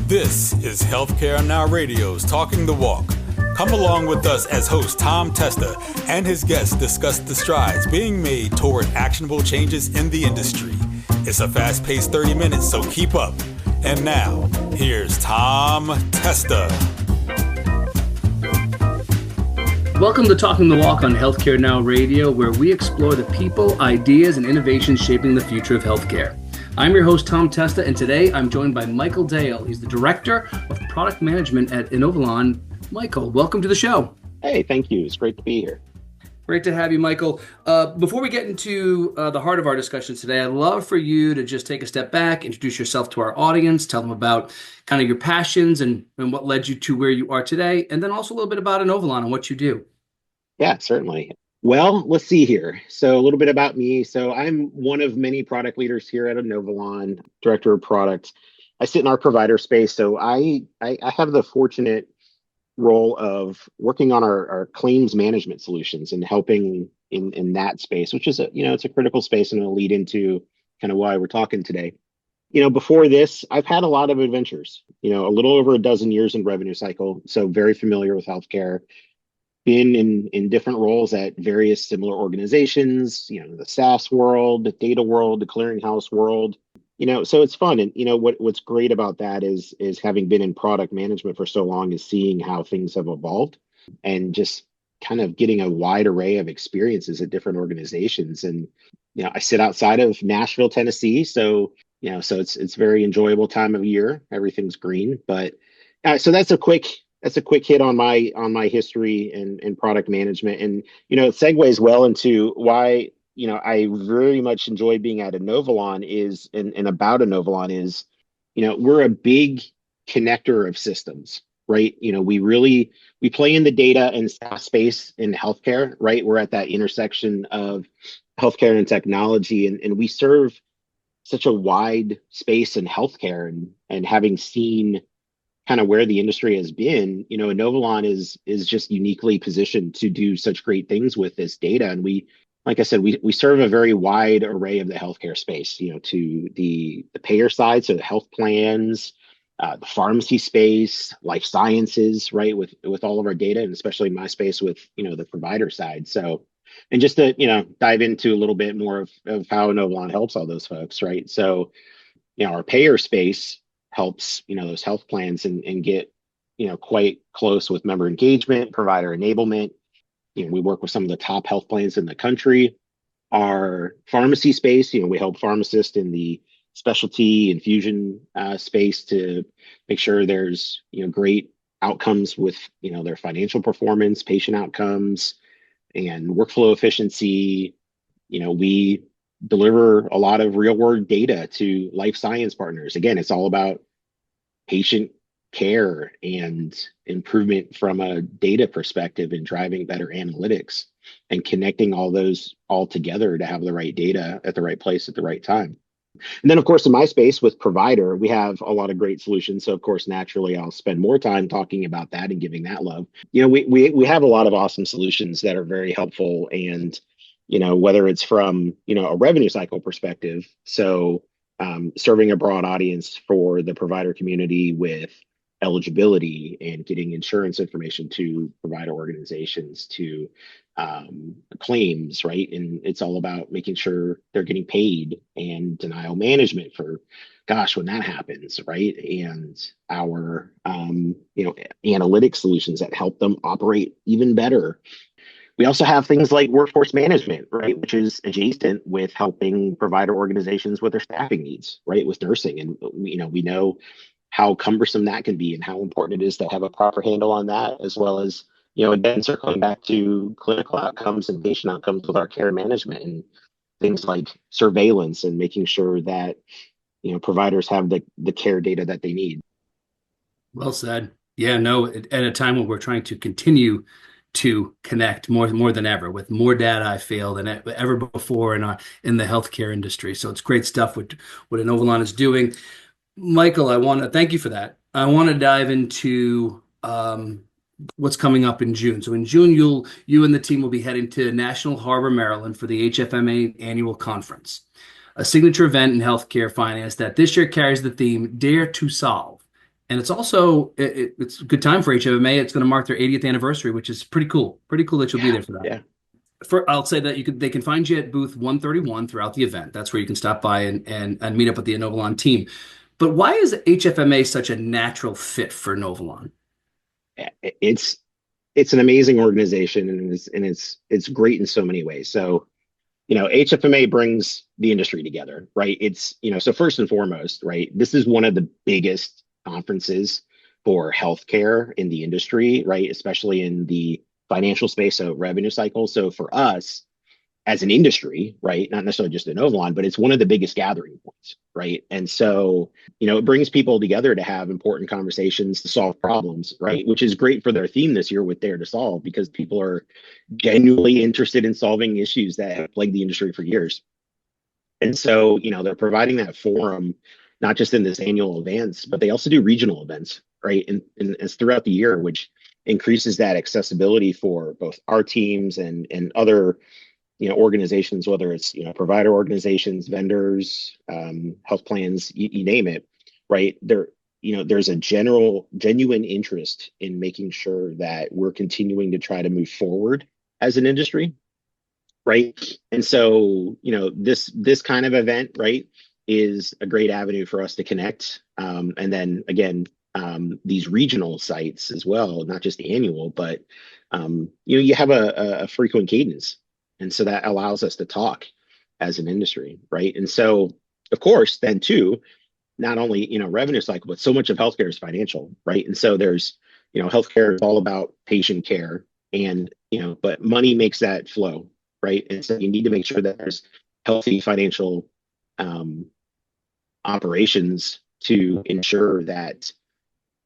This is Healthcare Now Radio's Talking the Walk. Come along with us as host Tom Testa and his guests discuss the strides being made toward actionable changes in the industry. It's a fast-paced 30 minutes, so keep up. And now, here's Tom Testa. Welcome to Talking the Walk on Healthcare Now Radio, where we explore the people, ideas, and innovations shaping the future of healthcare. I'm your host, Tom Testa, and today I'm joined by Michael Dale. He's the Director of Product Management at Inovalon. Michael, welcome to the show. Hey, thank you. It's great to be here. Great to have you, Michael. Before we get into the heart of our discussion today, I'd love for you to just take a step back, introduce yourself to our audience, tell them about kind of your passions and what led you to where you are today, and then also a little bit about Inovalon and what you do. Yeah, certainly. Well, let's see here. So a little bit about me. So I'm one of many product leaders here at Inovalon, Director of Product. I sit in our provider space. So I have the fortunate role of working on our claims management solutions and helping in that space, which is it's a critical space, and it'll lead into kind of why we're talking today. Before this, I've had a lot of adventures, a little over a dozen years in revenue cycle. So very familiar with healthcare, been in different roles at various similar organizations, the SaaS world, the data world, the clearinghouse world. So it's fun. And what's great about that is having been in product management for so long is seeing how things have evolved and just kind of getting a wide array of experiences at different organizations. And I sit outside of Nashville, Tennessee, so it's a very enjoyable time of year. Everything's green, but so that's a quick hit on my history in product management, and it segues well into why I very much enjoy being at Inovalon and about Inovalon is, we're a big connector of systems, right? We play in the data and SaaS space in healthcare, right? We're at that intersection of healthcare and technology, and we serve such a wide space in healthcare, and having seen kind of where the industry has been, Inovalon is just uniquely positioned to do such great things with this data. And like I said, we serve a very wide array of the healthcare space, to the payer side, so the health plans, the pharmacy space, life sciences, right, with all of our data, and especially my space with, the provider side. So, and just to, dive into a little bit more of how Inovalon helps all those folks, right? So, our payer space helps, those health plans and get, quite close with member engagement, provider enablement. We work with some of the top health plans in the country. Our pharmacy space, we help pharmacists in the specialty infusion space to make sure there's, great outcomes with, their financial performance, patient outcomes, and workflow efficiency. We deliver a lot of real world data to life science partners. Again, it's all about patient care and improvement from a data perspective and driving better analytics and connecting all those all together to have the right data at the right place at the right time. And then, of course, in my space with provider, we have a lot of great solutions. So, of course, naturally, I'll spend more time talking about that and giving that love. We have a lot of awesome solutions that are very helpful, and whether it's from a revenue cycle perspective, so serving a broad audience for the provider community with eligibility and getting insurance information to provider organizations, to claims, right? And it's all about making sure they're getting paid, and denial management for, when that happens, right? And our, analytic solutions that help them operate even better. We also have things like workforce management, right, which is adjacent with helping provider organizations with their staffing needs, right, with nursing. And we know how cumbersome that can be and how important it is to have a proper handle on that, as well as, again, circling back to clinical outcomes and patient outcomes with our care management and things like surveillance and making sure that, providers have the care data that they need. Well said. Yeah, no, at a time when we're trying to continue to connect more than ever, with more data, I feel, than ever before in the healthcare industry. So it's great stuff what Inovalon is doing. Michael, I want to thank you for that. I want to dive into what's coming up in June. So in June, you and the team will be heading to National Harbor, Maryland for the HFMA annual conference, a signature event in healthcare finance that this year carries the theme Dare to Solve, And it's also it's a good time for HFMA. It's going to mark their 80th anniversary, which is pretty cool. Pretty cool that you'll be Yeah, there for that. yeah. I'll say that they can find you at booth 131 throughout the event. That's where you can stop by and meet up with the Inovalon team. But why is HFMA such a natural fit for Inovalon? It's it's an amazing organization, and it's great in so many ways. So, HFMA brings the industry together, right? So first and foremost, right, this is one of the biggest conferences for healthcare in the industry, right? Especially in the financial space, so revenue cycle. So for us, as an industry, right? Not necessarily just in Ovalon, but it's one of the biggest gathering points, right? And so, it brings people together to have important conversations to solve problems, right? Which is great for their theme this year with Dare to Solve, because people are genuinely interested in solving issues that have plagued the industry for years. And so, they're providing that forum, not just in this annual events, but they also do regional events, right? And it's throughout the year, which increases that accessibility for both our teams and other organizations, whether it's provider organizations, vendors, health plans, you name it, right? There's a genuine interest in making sure that we're continuing to try to move forward as an industry, right? And so, this kind of event, right, is a great avenue for us to connect. And then again, these regional sites as well, not just the annual, but you have a frequent cadence, and so that allows us to talk as an industry, right? And so, of course, then too, not only revenue cycle, but so much of healthcare is financial, right? And so there's healthcare is all about patient care, and but money makes that flow, right? And so you need to make sure that there's healthy financial um, operations to ensure that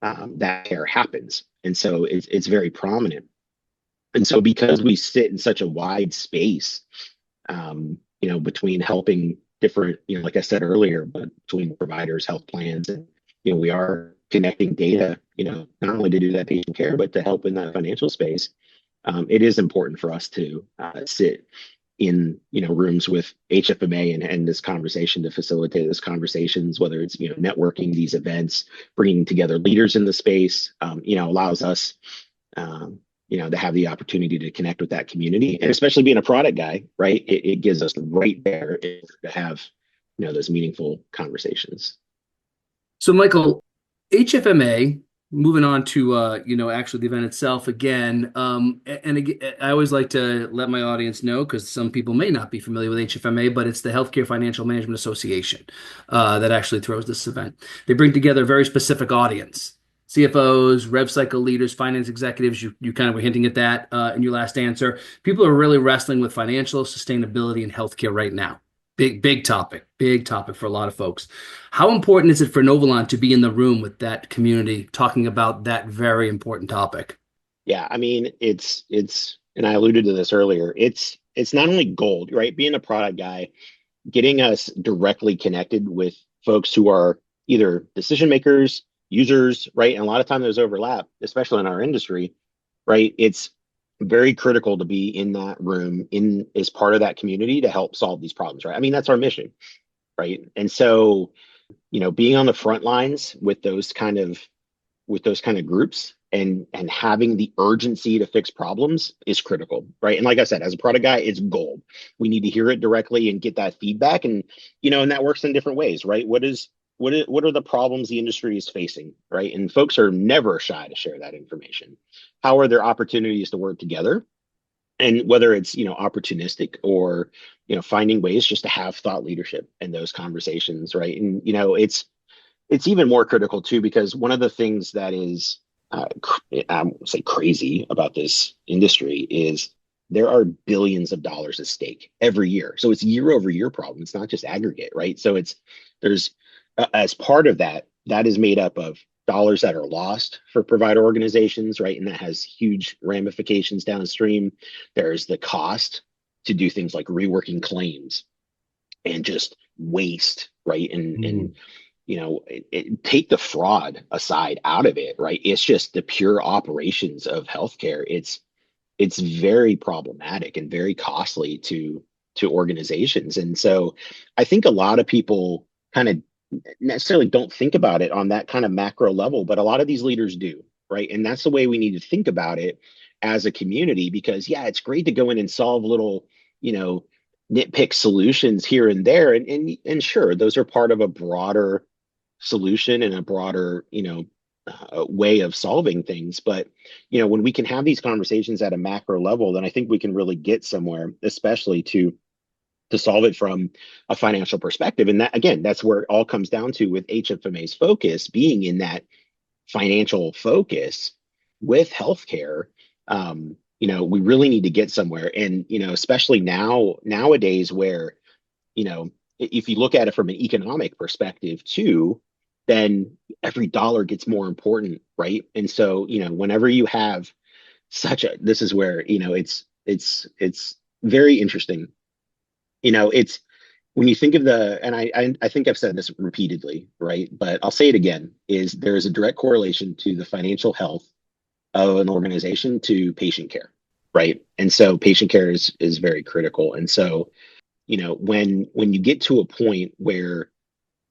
that care happens. And so it's very prominent. And so because we sit in such a wide space, between helping different, like I said earlier, but between providers, health plans, and we are connecting data, not only to do that patient care, but to help in that financial space. It is important for us to sit in rooms with HFMA and this conversation to facilitate those conversations, whether it's networking, these events, bringing together leaders in the space, allows us to have the opportunity to connect with that community, and especially being a product guy, right? It gives us right there to have those meaningful conversations. So, Michael, HFMA, moving on to actually the event itself again. And again, I always like to let my audience know, because some people may not be familiar with HFMA, but it's the Healthcare Financial Management Association that actually throws this event. They bring together a very specific audience. CFOs, rev cycle leaders, finance executives. You kind of were hinting at that in your last answer. People are really wrestling with financial sustainability in healthcare right now. Big topic for a lot of folks. How important is it for Novalon to be in the room with that community talking about that very important topic? Yeah, I mean, and I alluded to this earlier. It's not only gold, right? Being a product guy, getting us directly connected with folks who are either decision makers, users, right? And a lot of time there's overlap, especially in our industry, right? It's very critical to be in that room in as part of that community to help solve these problems, right? I mean, that's our mission, right? And so, being on the front lines with those kind of groups and having the urgency to fix problems is critical, right? And like I said, as a product guy, it's gold. We need to hear it directly and get that feedback, and and that works in different ways, right? What are the problems the industry is facing, right? And folks are never shy to share that information. How are there opportunities to work together? And whether it's opportunistic or finding ways just to have thought leadership in those conversations, right? And it's even more critical too, because one of the things that is I won't say crazy about this industry is there are billions of dollars at stake every year. So it's year over year problem. It's not just aggregate, right? So there's as part of that, that is made up of dollars that are lost for provider organizations, right? And that has huge ramifications downstream. There's the cost to do things like reworking claims and just waste, right? And take the fraud aside out of it, right? It's just the pure operations of healthcare. It's very problematic and very costly to organizations. And so I think a lot of people kind of necessarily don't think about it on that kind of macro level, but a lot of these leaders do, right? And that's the way we need to think about it as a community, because yeah, it's great to go in and solve little, you know, nitpick solutions here and there. And sure, those are part of a broader solution and a broader, way of solving things. But, when we can have these conversations at a macro level, then I think we can really get somewhere, especially to solve it from a financial perspective. And that, again, that's where it all comes down to, with HFMA's focus being in that financial focus with healthcare. We really need to get somewhere. And, especially nowadays where, if you look at it from an economic perspective too, then every dollar gets more important, right? And so, whenever you have this is where, it's very interesting. It's when you think of and I think I've said this repeatedly, right? But I'll say it again, is there is a direct correlation to the financial health of an organization to patient care, right? And so patient care is very critical. And so, when you get to a point where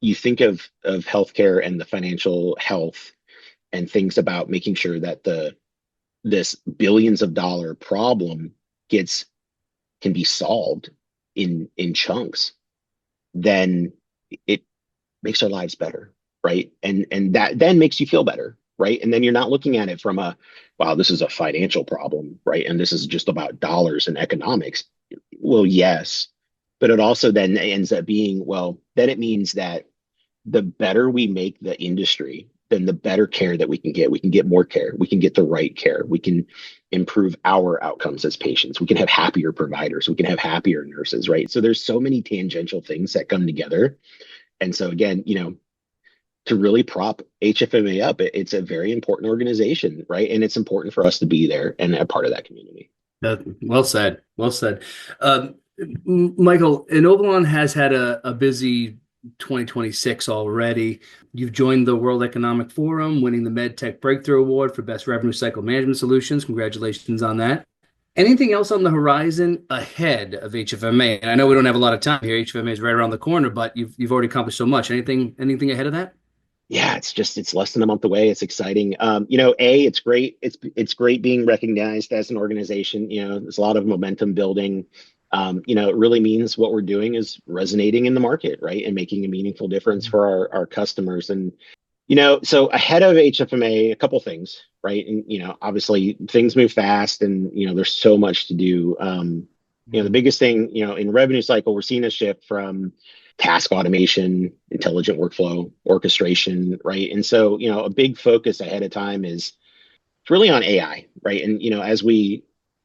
you think of healthcare and the financial health and things about making sure that this billions of dollar problem can be solved in chunks, then it makes our lives better, right? And that then makes you feel better, right? And then you're not looking at it from wow, this is a financial problem, right? And this is just about dollars and economics. Well, yes, but it also then ends up being, well, then it means that the better we make the industry, then the better care that we can get. We can get more care. We can get the right care. We can improve our outcomes as patients. We can have happier providers. We can have happier nurses, right? So there's so many tangential things that come together. And so again, to really prop HFMA up, it's a very important organization, right? And it's important for us to be there and a part of that community. Well said. Well said. Michael, Inovalon has had a busy 2026 already. You've joined the World Economic Forum, winning the MedTech Breakthrough Award for Best Revenue Cycle Management Solutions. Congratulations on that. Anything else on the horizon ahead of HFMA? And I know we don't have a lot of time here. HFMA is right around the corner, but you've already accomplished so much. Anything ahead of that? Yeah, it's less than a month away. It's exciting. It's great. It's great being recognized as an organization. There's a lot of momentum building. It really means what we're doing is resonating in the market, right? And making a meaningful difference for our customers. And, so ahead of HFMA, a couple things, right? And, obviously things move fast and, there's so much to do. The biggest thing, in revenue cycle, we're seeing a shift from task automation, intelligent workflow, orchestration, right? And so, a big focus ahead of time is really on AI, right? And,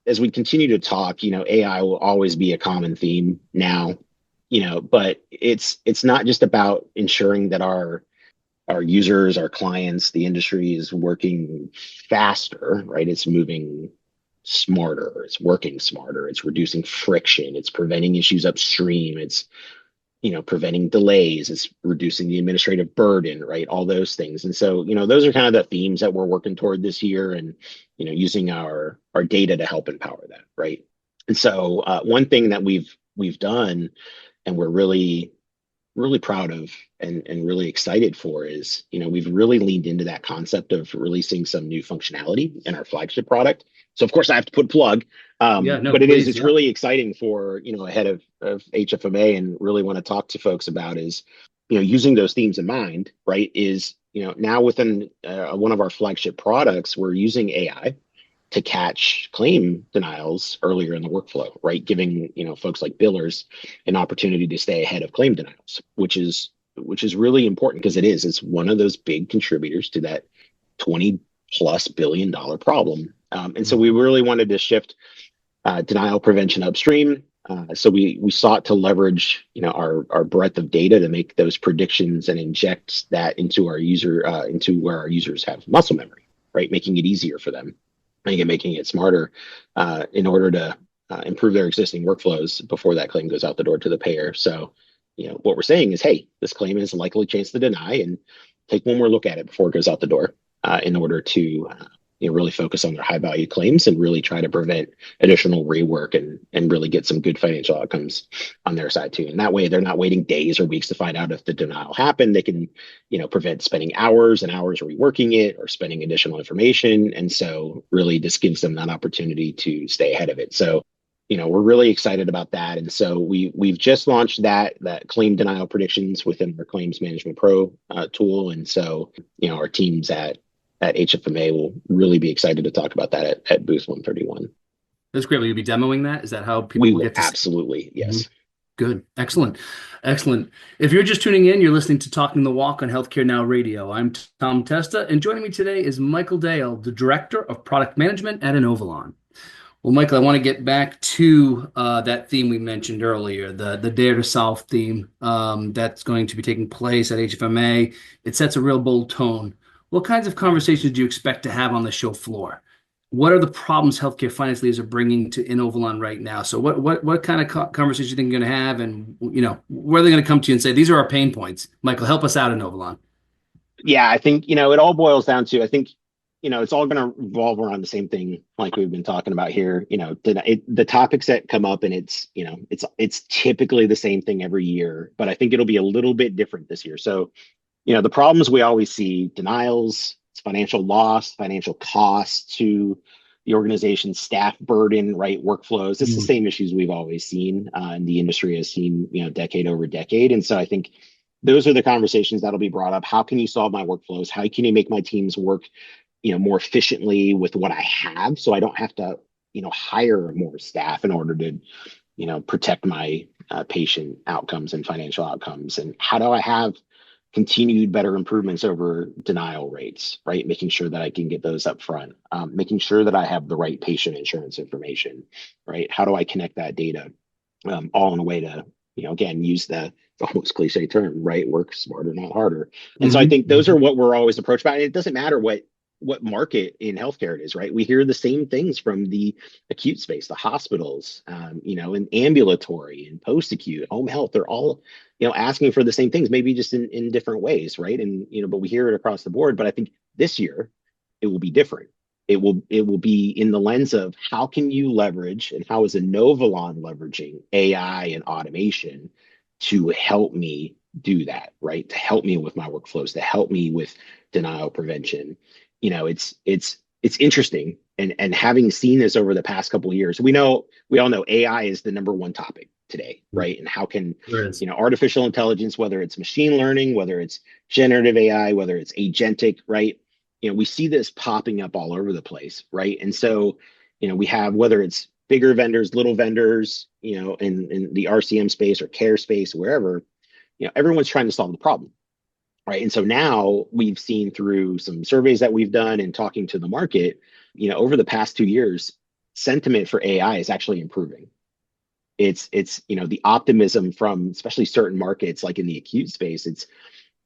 as we continue to talk, AI will always be a common theme now, but it's not just about ensuring that our users, our clients, the industry is working faster, right? It's moving smarter, it's working smarter, it's reducing friction, it's preventing issues upstream, it's preventing delays, it's reducing the administrative burden, right? All those things. And so, those are kind of the themes that we're working toward this year, and, using our data to help empower that, right? And so one thing that we've done and we're really, really proud of and really excited for is, we've really leaned into that concept of releasing some new functionality in our flagship product. So of course I have to put plug, but it's really exciting for, ahead of HFMA, and really want to talk to folks about is, using those themes in mind, right? Is, now within one of our flagship products, we're using AI to catch claim denials earlier in the workflow, right? Giving, folks like billers an opportunity to stay ahead of claim denials, which is really important, because it's one of those big contributors to that $20+ billion problem. And so we really wanted to shift denial prevention upstream. So we sought to leverage, our breadth of data to make those predictions and inject that into into where our users have muscle memory, right? Making it easier for them, making it smarter, in order to improve their existing workflows before that claim goes out the door to the payer. So, what we're saying is, hey, this claim is a likely chance to deny, and take one more look at it before it goes out the door, in order to really focus on their high value claims and really try to prevent additional rework and really get some good financial outcomes on their side too. And that way they're not waiting days or weeks to find out if the denial happened. They can, prevent spending hours and hours reworking it or spending additional information. And so really this gives them that opportunity to stay ahead of it. So, we're really excited about that. And so we've just launched that claim denial predictions within our Claims Management Pro tool. And so, our teams at HFMA will really be excited to talk about that at booth 131. That's great. Will you be demoing that? Is that how people We will will get to absolutely, yes. Mhm. Good. Excellent. Excellent. If you're just tuning in, you're listening to Talking the Walk on Healthcare Now Radio. I'm Tom Testa, and joining me today is Michael Dale, the Director of Product Management at Inovalon. Well, Michael, I want to get back to that theme we mentioned earlier, the Dare to Solve theme that's going to be taking place at HFMA. It sets a real bold tone. What kinds of conversations do you expect to have on the show floor? What are the problems healthcare finance leaders are bringing to Inovalon right now? So what kind of conversations do you think you're going to have, and where are they going to come to you and say these are our pain points? Michael, help us out, Inovalon. Yeah, I think it all boils down to, I think it's all going to revolve around the same thing like we've been talking about here. The topics that come up, and it's typically the same thing every year, but I think it'll be a little bit different this year. So the problems we always see: denials, financial loss, financial costs to the organization's staff burden, right? Workflows. It's the same issues we've always seen, and the industry has seen, decade over decade. And so I think those are the conversations that'll be brought up. How can you solve my workflows? How can you make my teams work, more efficiently with what I have, so I don't have to, hire more staff in order to, protect my patient outcomes and financial outcomes? And how do I have continued better improvements over denial rates, right? Making sure that I can get those up front, making sure that I have the right patient insurance information, right? How do I connect that data, all in a way to, again, use the almost cliche term, right? Work smarter, not harder. And so I think those are what we're always approached by. And it doesn't matter what market in healthcare it is, right? We hear the same things from the acute space, the hospitals, and ambulatory and post-acute, home health. They're all, asking for the same things, maybe just in different ways, right? And but we hear it across the board. But I think this year it will be different. It will be in the lens of how can you leverage, and how is Inovalon leveraging AI and automation to help me do that, right? To help me with my workflows, to help me with denial prevention. It's interesting, and having seen this over the past couple of years, we all know AI is the number one topic today, right? And how can artificial intelligence, whether it's machine learning, whether it's generative AI, whether it's agentic, right? We see this popping up all over the place, right? And so we have, whether it's bigger vendors, little vendors, in the RCM space or care space, wherever, everyone's trying to solve the problem. Right. And so now we've seen through some surveys that we've done and talking to the market, over the past 2 years, sentiment for AI is actually improving. It's the optimism from especially certain markets, like in the acute space,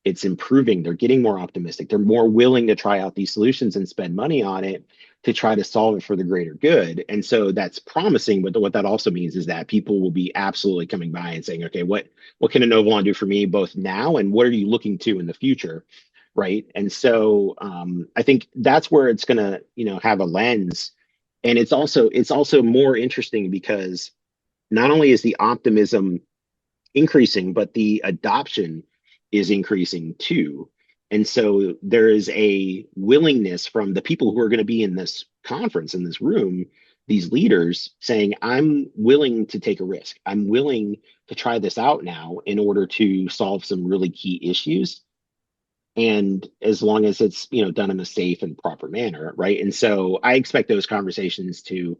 it's improving. They're getting more optimistic. They're more willing to try out these solutions and spend money on it to try to solve it for the greater good. And so that's promising. But what that also means is that people will be absolutely coming by and saying, okay, what can Inovalon do for me both now, and what are you looking to in the future? Right. And so I think that's where it's going to, have a lens. And it's also more interesting because not only is the optimism increasing, but the adoption is increasing too. And so there is a willingness from the people who are going to be in this conference, in this room, these leaders saying, I'm willing to take a risk. I'm willing to try this out now in order to solve some really key issues. And as long as it's, done in a safe and proper manner, right? And so I expect those conversations to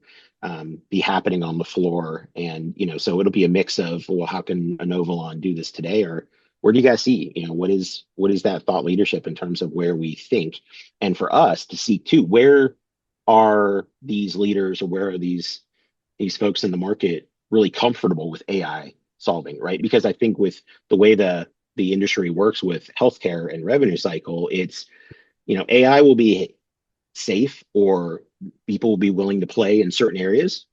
be happening on the floor. And, so it'll be a mix of, well, how can Inovalon do this today? Or where do you guys see, what is that thought leadership in terms of where we think? And for us to see too, where are these leaders, or where are these folks in the market really comfortable with AI solving, right? Because I think with the way the industry works with healthcare and revenue cycle, it's, AI will be safe, or people will be willing to play in certain areas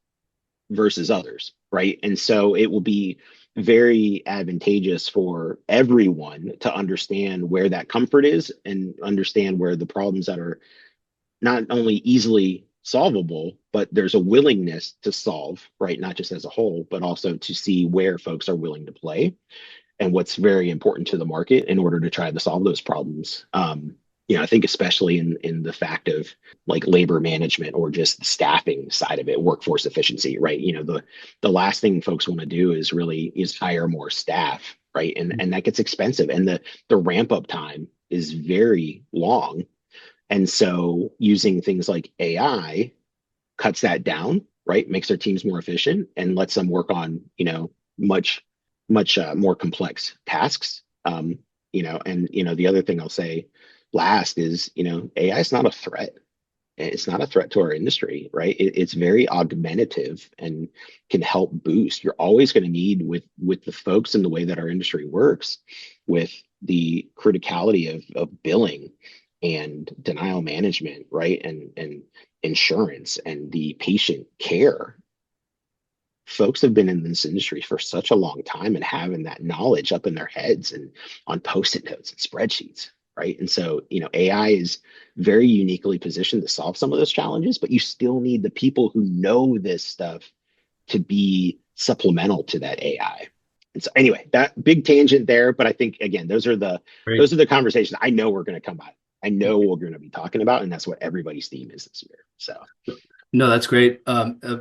versus others, right? And so it will be very advantageous for everyone to understand where that comfort is, and understand where the problems that are not only easily solvable, but there's a willingness to solve, right? Not just as a whole, but also to see where folks are willing to play and what's very important to the market in order to try to solve those problems. I think especially in the fact of like labor management or just the staffing side of it, workforce efficiency, right? The last thing folks want to do is hire more staff, right? And that gets expensive, and the ramp up time is very long. And so using things like AI cuts that down, right? Makes their teams more efficient and lets them work on, much more complex tasks. The other thing I'll say last is, AI is not a threat. It's not a threat to our industry, right? It's very augmentative and can help boost. You're always going to need with the folks in the way that our industry works, with the criticality of billing and denial management, right? And insurance and the patient care. Folks have been in this industry for such a long time and having that knowledge up in their heads and on post-it notes and spreadsheets, right? And so, AI is very uniquely positioned to solve some of those challenges, but you still need the people who know this stuff to be supplemental to that AI. And so anyway, that big tangent there, but I think again, those are the conversations I know we're going to come by. I know we're going to be talking about, and that's what everybody's theme is this year. So, no, that's great,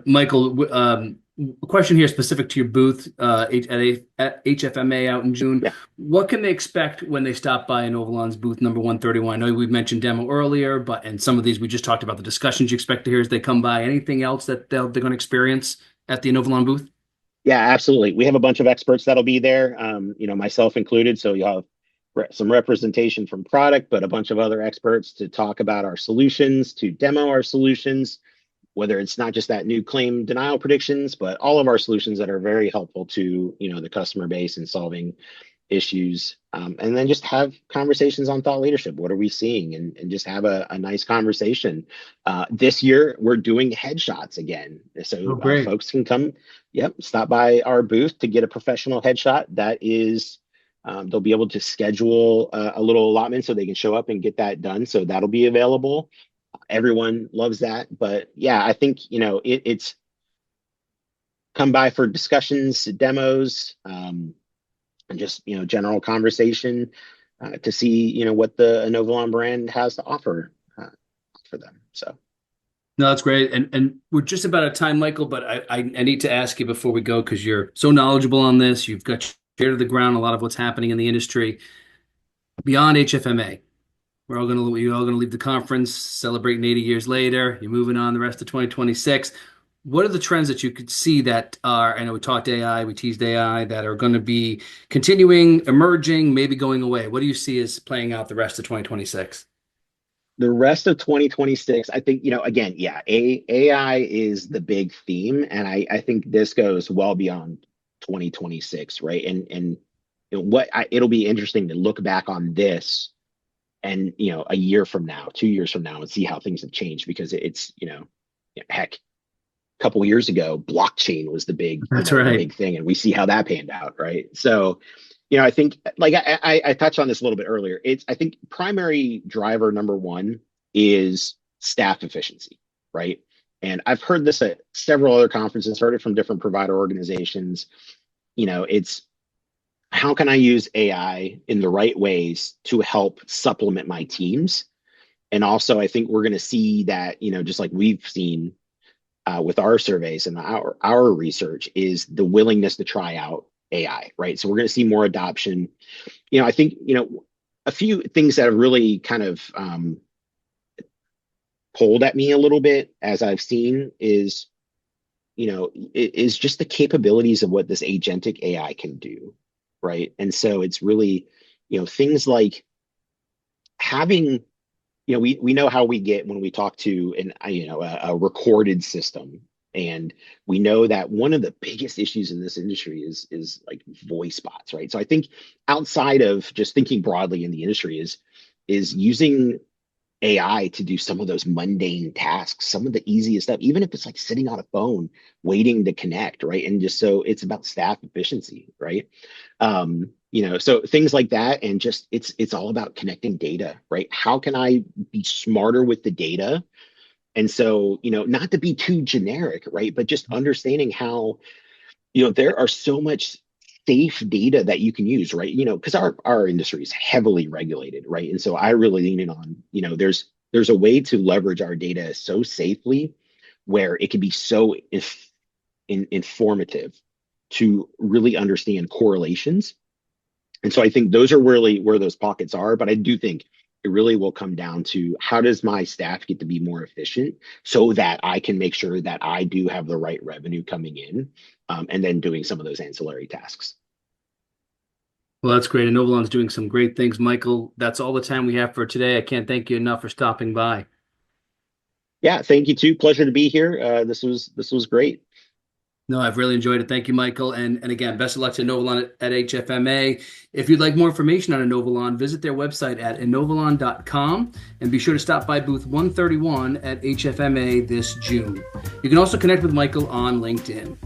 Michael. A question here specific to your booth at HFMA out in June. Yeah. What can they expect when they stop by Inovalon's booth number 131? I know we've mentioned demo earlier, and some of these we just talked about the discussions you expect to hear as they come by. Anything else that they're going to experience at the Inovalon booth? Yeah, absolutely. We have a bunch of experts that'll be there, myself included. So you'll have some representation from product, but a bunch of other experts to talk about our solutions, to demo our solutions, whether it's not just that new claim denial predictions, but all of our solutions that are very helpful to, the customer base in solving issues. And then just have conversations on thought leadership. What are we seeing? And just have a nice conversation. This year, we're doing headshots again. So folks can come, stop by our booth to get a professional headshot. That is, they'll be able to schedule a little allotment so they can show up and get that done. So that'll be available. Everyone loves that. But yeah, I think, it's come by for discussions, demos, and just, general conversation to see, what the Inovalon brand has to offer for them. So. No, that's great. And we're just about at time, Michael, but I need to ask you before we go, because you're so knowledgeable on this. You've got ear to the ground a lot of what's happening in the industry. Beyond HFMA, you're all going to leave the conference celebrating 80 years later. You're moving on the rest of 2026. What are the trends that you could see that are, I know we talked AI, we teased AI, that are going to be continuing, emerging, maybe going away? What do you see as playing out the rest of 2026? The rest of 2026, I think, again, yeah, AI is the big theme. And I think this goes well beyond 2026, right? And it'll be interesting to look back on this and, a year from now, 2 years from now, and see how things have changed, because it's, heck, a couple of years ago, blockchain was the big, big thing. And we see how that panned out, right? So, I think, like I touched on this a little bit earlier. I think primary driver number one is staff efficiency, right? And I've heard this at several other conferences, heard it from different provider organizations. It's how can I use AI in the right ways to help supplement my teams? And also, I think we're going to see that, just like we've seen with our surveys and our research, is the willingness to try out AI, right? So we're going to see more adoption. I think, a few things that have really kind of pulled at me a little bit as I've seen is, is just the capabilities of what this agentic AI can do, right? And so it's really, things like having, we know how we get when we talk to a recorded system. And we know that one of the biggest issues in this industry is like voice bots, right? So I think outside of just thinking broadly in the industry is using AI to do some of those mundane tasks, some of the easiest stuff, even if it's like sitting on a phone waiting to connect, right? And just so it's about staff efficiency, right? So things like that, and just it's all about connecting data, right? How can I be smarter with the data? And so, not to be too generic, right? But just understanding how, there are so much safe data that you can use, right? Because our industry is heavily regulated, right? And so I really lean in on, there's a way to leverage our data so safely where it can be so informative to really understand correlations. And so I think those are really where those pockets are. But I do think it really will come down to how does my staff get to be more efficient so that I can make sure that I do have the right revenue coming in, and then doing some of those ancillary tasks. Well, that's great. Inovalon's doing some great things. Michael, that's all the time we have for today. I can't thank you enough for stopping by. Yeah, thank you too. Pleasure to be here. This was great. No, I've really enjoyed it. Thank you, Michael. And again, best of luck to Inovalon at HFMA. If you'd like more information on Inovalon, visit their website at inovalon.com and be sure to stop by booth 131 at HFMA this June. You can also connect with Michael on LinkedIn.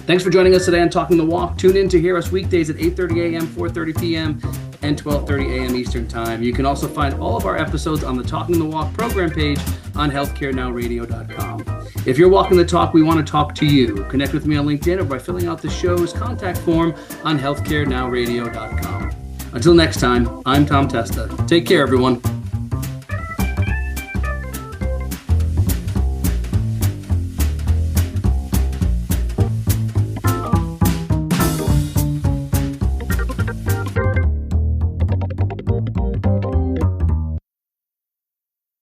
Thanks for joining us today on Talking the Walk. Tune in to hear us weekdays at 8:30 a.m., 4:30 p.m., and 12:30 a.m. Eastern Time. You can also find all of our episodes on the Talking the Walk program page on healthcarenowradio.com. If you're walking the talk, we want to talk to you. Connect with me on LinkedIn or by filling out the show's contact form on healthcarenowradio.com. Until next time, I'm Tom Testa. Take care, everyone.